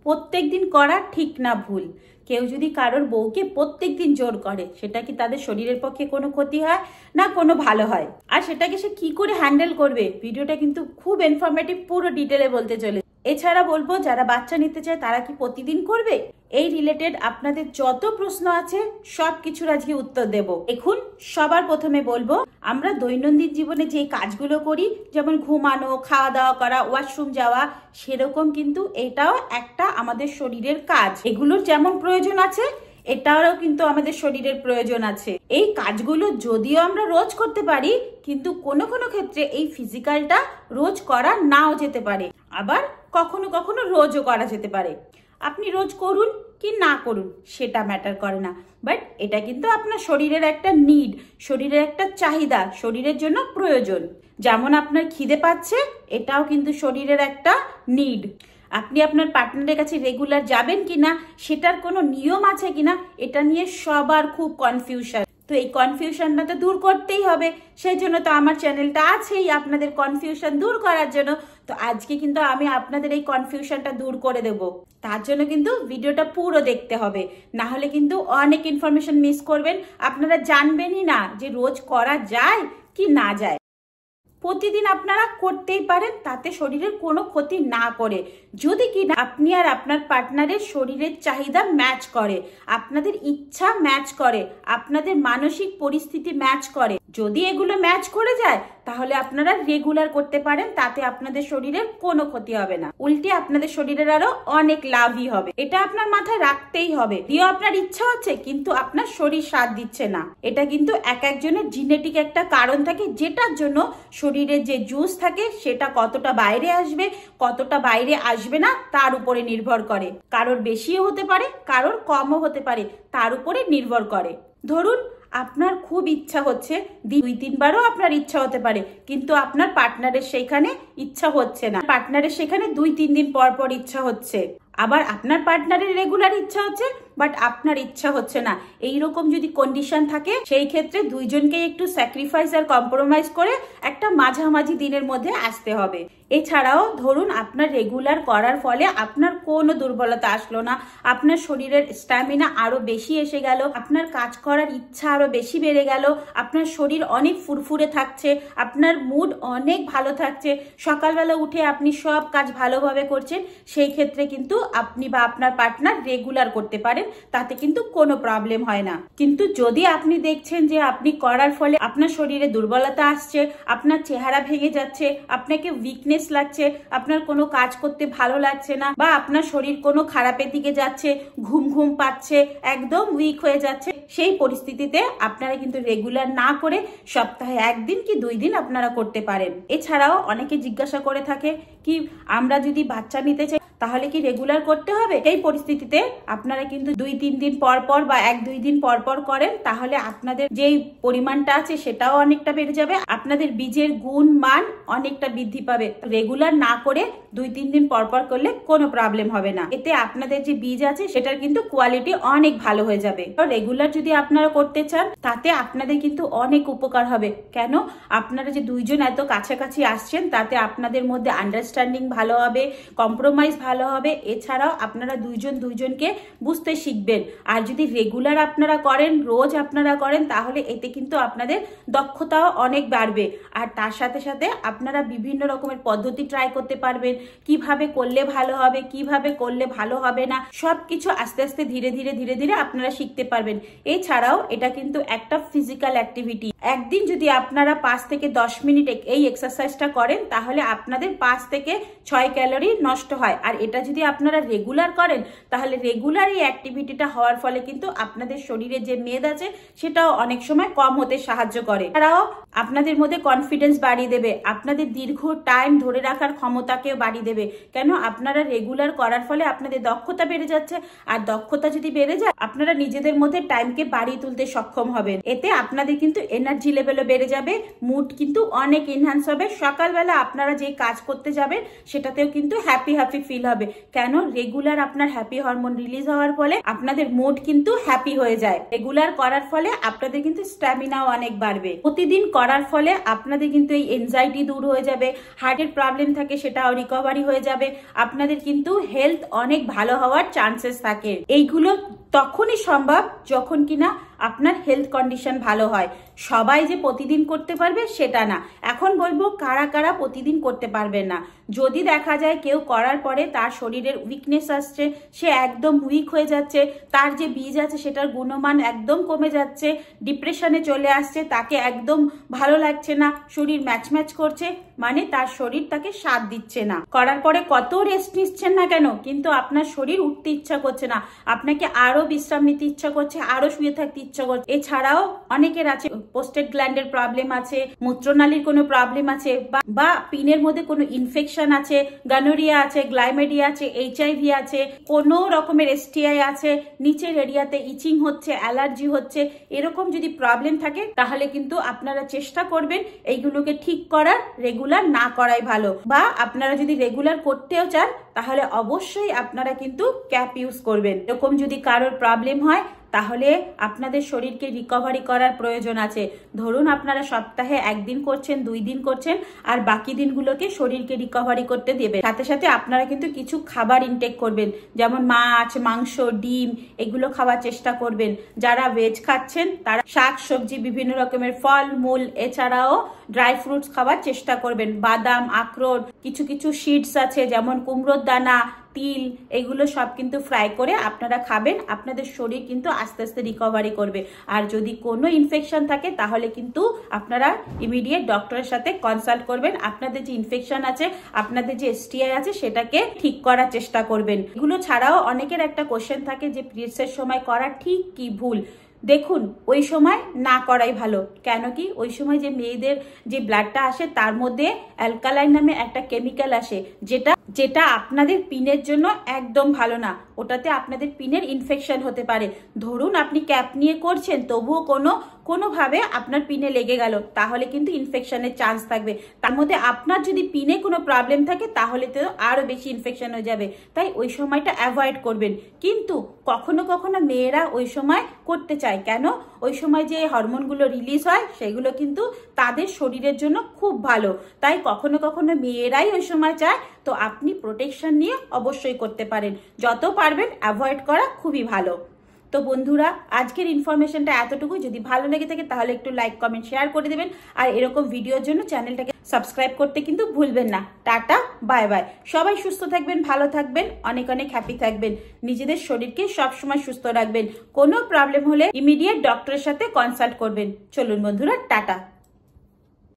প্রত্যেকদিন করা ঠিক না ভুল। কেউ যদি কারোর বউকে প্রত্যেকদিন জোর করে, সেটা কি তাদের শরীরের পক্ষে কোনো ক্ষতি হয় না কোনো ভালো হয়? আর সেটাকে সে কি করে হ্যান্ডেল করবে? ভিডিওটা কিন্তু খুব ইনফরমেটিভ, পুরো ডিটেলে বলতে চলে। এছাড়া বলবো, যারা বাচ্চা নিতে চায় তারা কি প্রতিদিন করবে? এই রিলেটেড আপনাদের যত প্রশ্ন আছে সব কিছুর আজকে উত্তর দেব। এখন সবার প্রথমে বলবো, আমরা দৈনন্দিন জীবনে যে কাজগুলো করি, যেমন ঘুমানো, খাওয়া দাওয়া করা, ওয়াশরুম যাওয়া, সেরকম কিন্তু এটাও একটা আমাদের শরীরের কাজ। এগুলোর যেমন প্রয়োজন আছে, এটারও কিন্তু আমাদের শরীরের প্রয়োজন আছে। এই কাজগুলো যদিও আমরা রোজ করতে পারি, কিন্তু কোনো কোনো ক্ষেত্রে এই ফিজিক্যালটা রোজ করা নাও যেতে পারে, আবার কখনো কখনো রোজও করা যেতে পারে। আপনি রোজ করুন কি না করুন সেটা ম্যাটার করে না, বাট এটা কিন্তু আপনার শরীরের একটা নিড, শরীরের একটা চাহিদা, শরীরের জন্য প্রয়োজন। যেমন আপনার খিদে পাচ্ছে, এটাও কিন্তু শরীরের একটা নিড। আপনি আপনার পার্টনারের কাছে রেগুলার যাবেন কিনা, সেটার কোনো নিয়ম আছে কিনা, এটা নিয়ে সবার খুব কনফিউশন। তো এই কনফিউশনটা তো দূর করতেই হবে, সেই জন্য তো আমার চ্যানেলটা আছেই আপনাদের কনফিউশন দূর করার জন্য। তো আজকে কিন্তু আমি আপনাদের এই কনফিউশনটা দূর করে দেব। তার জন্য কিন্তু ভিডিওটা পুরো দেখতে হবে, না হলে কিন্তু অনেক ইনফরমেশন মিস করবেন। আপনারা জানবেনই না যে রোজ করা যায় কি না যায়। প্রতিদিন আপনারা করতেই পারেন, তাতে শরীরের কোনো ক্ষতি না করে, যদি কি না আপনি আর আপনার পার্টনারের শরীরের চাহিদা ম্যাচ করে, আপনাদের ইচ্ছা ম্যাচ করে, আপনাদের মানসিক পরিস্থিতি ম্যাচ করে। যদি এগুলো ম্যাচ করে যায়, তাহলে আপনারা রেগুলার করতে পারেন, তাতে আপনাদের শরীরের কোনো ক্ষতি হবে না, উল্টে আপনাদের শরীরের আরো অনেক লাভই হবে। এটা আপনার মাথায় রাখতেই হবে। যদিও আপনার ইচ্ছা হচ্ছে, কিন্তু আপনার শরীর সাথ দিচ্ছে না। এটা কিন্তু এক একজনের জিনেটিক একটা কারণ থাকে, যেটার জন্য শরীরের যে জুস থাকে সেটা কতটা বাইরে আসবে, কতটা বাইরে আসবে না, তার উপরে নির্ভর করে। কারোর বেশিও হতে পারে, কারোর কমও হতে পারে, তার উপরে নির্ভর করে। ধরুন আপনার খুব ইচ্ছা হচ্ছে, 2-3 বারও আপনার ইচ্ছা হতে পারে, কিন্তু আপনার পার্টনারের সেইখানে ইচ্ছা হচ্ছে না। পার্টনারের সেখানে 2-3 দিন পর পর ইচ্ছা হচ্ছে, আবার আপনার পার্টনারের রেগুলার ইচ্ছা হচ্ছে, বাট আপনার ইচ্ছা হচ্ছে না। এইরকম যদি কন্ডিশন থাকে, সেই ক্ষেত্রে দুইজনকে একটু স্যাক্রিফাইস আর কম্প্রোমাইজ করে একটা মাঝামাঝি দিনের মধ্যে আসতে হবে। এছাড়াও ধরুন আপনার রেগুলার করার ফলে আপনার কোনো দুর্বলতা আসলো না, আপনার শরীরের স্ট্যামিনা আরো বেশি এসে গেল, আপনার কাজ করার ইচ্ছা আরো বেশি বেড়ে গেল, আপনার শরীর অনেক ফুরফুরে থাকছে, আপনার মুড অনেক ভালো থাকছে, সকালবেলা উঠে আপনি সব কাজ ভালোভাবে করছেন, সেই ক্ষেত্রে কিন্তু আপনি বা আপনার পার্টনার রেগুলার করতে পারেন, তাতে কিন্তু কোনো প্রবলেম হয় না। কিন্তু যদি আপনি দেখছেন যে আপনি করার ফলে আপনার শরীরে দুর্বলতা আসছে, আপনার চেহারা ভেঙে যাচ্ছে, আপনাকে উইকনেস লাগছে, আপনার কোনো কাজ করতে ভালো লাগছে না, বা আপনার শরীর কোনো খারাপের দিকে যাচ্ছে, ঘুম ঘুম পাচ্ছে, একদম উইক হয়ে যাচ্ছে, সেই পরিস্থিতিতে আপনারা কিন্তু রেগুলার না করে সপ্তাহে 1 দিন কি 2 দিন আপনারা করতে পারেন। এছাড়াও অনেকে জিজ্ঞাসা করে থাকে কি, আমরা যদি বাচ্চা নিতে চাই তাহলে কি রেগুলার করতে হবে? এই পরিস্থিতিতে আপনারা কিন্তু 2-3 দিন পর পর বা 1-2 দিন পর পর করেন, তাহলে আপনাদের যেই পরিমাণটা আছে সেটাও অনেকটা বেড়ে যাবে, আপনাদের বীজের গুণ মান অনেকটা বৃদ্ধি পাবে। রেগুলার না করে 2-3 দিন পর পর করলে কোনো প্রবলেম হবে না, এতে আপনাদের যে বীজ আছে সেটার কিন্তু কোয়ালিটি অনেক ভালো হয়ে যাবে। রেগুলার যদি আপনারা করতে চান, তাতে আপনাদের কিন্তু অনেক উপকার হবে। কেন? আপনারা যে দুইজন এত কাছাকাছি আসছেন, তাতে আপনাদের মধ্যে আন্ডারস্ট্যান্ডিং ভালো হবে, কম্প্রোমাইজ ভালো হবে। এছাড়াও আপনারা দুইজন দুইজনকে বুঝতে শিখবেন। আর যদি রেগুলার আপনারা করেন, রোজ আপনারা করেন, তাহলে এতে কিন্তু আপনাদের দক্ষতাও অনেক বাড়বে। আর তার সাথে সাথে আপনারা বিভিন্ন রকমের পদ্ধতি ট্রাই করতে পারবেন, কিভাবে করলে ভালো হবে, কিভাবে করলে ভালো হবে না, সবকিছু আস্তে আস্তে ধীরে ধীরে ধীরে ধীরে আপনারা শিখতে পারবেন। এছাড়াও এটা কিন্তু একটা ফিজিক্যাল অ্যাক্টিভিটি। একদিন যদি আপনারা 5 থেকে 10 মিনিট এই এক্সারসাইজটা করেন, তাহলে আপনাদের 5 থেকে 6 ক্যালোরি নষ্ট হয়। আর এটা যদি আপনারা রেগুলার করেন, তাহলে রেগুলার এই অ্যাক্টিভিটিটা হওয়ার ফলে কিন্তু আপনাদের শরীরে যে মেদ আছে সেটাও অনেক সময় কম হতে সাহায্য করে। এছাড়াও আপনাদের মধ্যে কনফিডেন্স বাড়িয়ে দেবে, আপনাদের দীর্ঘ টাইম ধরে রাখার ক্ষমতাকেও বাড়িয়ে দেবে। কেন? আপনারা রেগুলার করার ফলে আপনাদের দক্ষতা বেড়ে যাচ্ছে, আর দক্ষতা যদি বেড়ে যায়, আপনারা নিজেদের মধ্যে টাইমকে বাড়িয়ে তুলতে সক্ষম হবেন। এতে আপনাদের কিন্তু এনার্জি লেভেলও বেড়ে যাবে, মুড কিন্তু অনেক এনহ্যান্স হবে। সকালবেলা আপনারা যে কাজ করতে যাবেন সেটাতেও কিন্তু হ্যাপি হ্যাপি ফিল হবে। কেন? রেগুলার আপনার হ্যাপি হরমোন রিলিজ হওয়ার ফলে আপনাদের মুড কিন্তু হ্যাপি হয়ে যায়। রেগুলার করার ফলে আপনাদের কিন্তু স্ট্যামিনাও অনেক বাড়বে। প্রতিদিন করার ফলে আপনাদের কিন্তু এই এনজাইটি দূর হয়ে যাবে, হার্টের প্রবলেম থাকে সেটাও রিকভারি হয়ে যাবে, আপনাদের কিন্তু হেলথ অনেক ভালো হওয়ার চান্সেস থাকে। এইগুলো তখনই সম্ভব যখন কিনা আপনার হেলথ কন্ডিশন ভালো হয়। সবাই যে প্রতিদিন করতে পারবে সেটা না। এখন বলবো কারা কারা প্রতিদিন করতে পারবে না। যদি দেখা যায় কেউ করার পরে তার শরীরের উইকনেস আসছে, সে একদম উইক হয়ে যাচ্ছে, তার যে বীজ আছে সেটার গুণমান একদম কমে যাচ্ছে, ডিপ্রেশনে চলে আসছে, তাকে একদম ভালো লাগছে না, শরীর ম্যাচ ম্যাচ করছে, মানে তার শরীর তাকে সাথ দিচ্ছে না। করার পরে কত রেস্ট নিচ্ছেন না কেন, কিন্তু আপনার শরীর উঠতে ইচ্ছা করছে না, আপনাকে আরো বিশ্রাম নিতে ইচ্ছা করছে, আরো শুয়ে থাকতে ইচ্ছা করছে। এছাড়াও অনেকের আছে পোস্টেড গ্ল্যান্ডের প্রবলেম আছে, মূত্রনালীর কোনো প্রবলেম আছে, বা পিনের মধ্যে কোনো ইনফেকশন আছে, গনোরিয়া আছে, গ্লাইমেডিয়া আছে, এইচআইভি আছে, কোনো রকমের এসটিআই আছে, নিচের এরিয়াতে ইচিং হচ্ছে, অ্যালার্জি হচ্ছে, এরকম যদি প্রবলেম থাকে তাহলে কিন্তু আপনারা চেষ্টা করবেন এইগুলোকে ঠিক করার, রেগুলার না করাই ভালো। বা আপনারা যদি রেগুলার করতেও চান তাহলে অবশ্যই আপনারা কিন্তু ক্যাপ ইউজ করবেন। এরকম যদি কারোর প্রবলেম হয় তাহলে আপনাদের শরীরকে রিকভারি করার প্রয়োজন আছে। ধরুন আপনারা সপ্তাহে একদিন করছেন, 2 দিন করছেন, আর বাকি দিনগুলোকে শরীরকে রিকভারি করতে দেবেন। সাথে সাথে আপনারা কিন্তু কিছু খাবার ইনটেক করবেন, যেমন মাছ, মাংস, ডিম, এগুলো খাওয়ার চেষ্টা করবেন। যারা ভেজ খাচ্ছেন তারা শাক সবজি, বিভিন্ন রকমের ফল মূল, এছাড়াও ড্রাই ফ্রুটস খাওয়ার চেষ্টা করবেন। বাদাম, আখরোট, কিছু কিছু সিডস আছে যেমন কুমড়োর দানা, তিল, এগুলো সব কিন্তু ফ্রাই করে আপনারা খাবেন। আপনাদের শরীর কিন্তু আস্তে আস্তে রিকভারি করবে। আর যদি কোনো ইনফেকশন থাকে তাহলে কিন্তু আপনারা ইমিডিয়েট ডক্টরের সাথে কনসাল্ট করবেন। আপনাদের যে ইনফেকশন আছে, আপনাদের যে এসটিআই আছে, সেটাকে ঠিক করার চেষ্টা করবেন। এগুলো ছাড়াও অনেকের একটা কোশ্চেন থাকে যে পিরিয়ডসের সময় করা ঠিক কি ভুল। দেখুন, ওই সময় না করাই ভালো। কেন কি, ওই সময় যে মেয়েদের যে ব্লাডটা আসে তার মধ্যে অ্যালকালাইন নামে একটা কেমিক্যাল আসে, যেটা আপনাদের পিনের জন্য একদম ভালো না। ওটাতে আপনাদের পিনের ইনফেকশন হতে পারে। ধরুন আপনি ক্যাপ নিয়ে করছেন, তবুও কোনোভাবে আপনার পিনে লেগে গেল, তাহলে কিন্তু ইনফেকশনের চান্স থাকবে। তার মধ্যে আপনার যদি পিনে কোনো প্রবলেম থাকে তাহলে তো আরো বেশি ইনফেকশন হয়ে যাবে। তাই ওই সময়টা অ্যাভয়েড করবেন। কিন্তু কখনো কখনো মেয়েরা ওই সময় করতে চায়। কেন? ওই সময় যে হরমোনগুলো রিলিজ হয় সেগুলো কিন্তু তাদের শরীরের জন্য খুব ভালো। তাই কখনো কখনো মেয়েরাই ওই সময় চায়। তো আপনি প্রোটেকশন নিয়ে অবশ্যই করতে পারেন। যত পারবেন অ্যাভয়েড করা খুবই ভালো। তো বন্ধুরা, আজকের ইনফরমেশনটা এতটুকু। যদি ভালো লেগে থাকে তাহলে একটু লাইক, কমেন্ট, শেয়ার করে দেবেন। আর এরকম ভিডিওর জন্য চ্যানেলটাকে সাবস্ক্রাইব করতে কিন্তু ভুলবেন না। Tata, bye bye. সবাই সুস্থ থাকবেন, ভালো থাকবেন, অনেক অনেক হ্যাপি থাকবেন। নিজেদের শরীরকে সবসময় সুস্থ রাখবেন। কোনো প্রবলেম হলে ইমিডিয়েট ডক্টরের সাথে কনসাল্ট করবেন। চলুন বন্ধুরা, টাটা।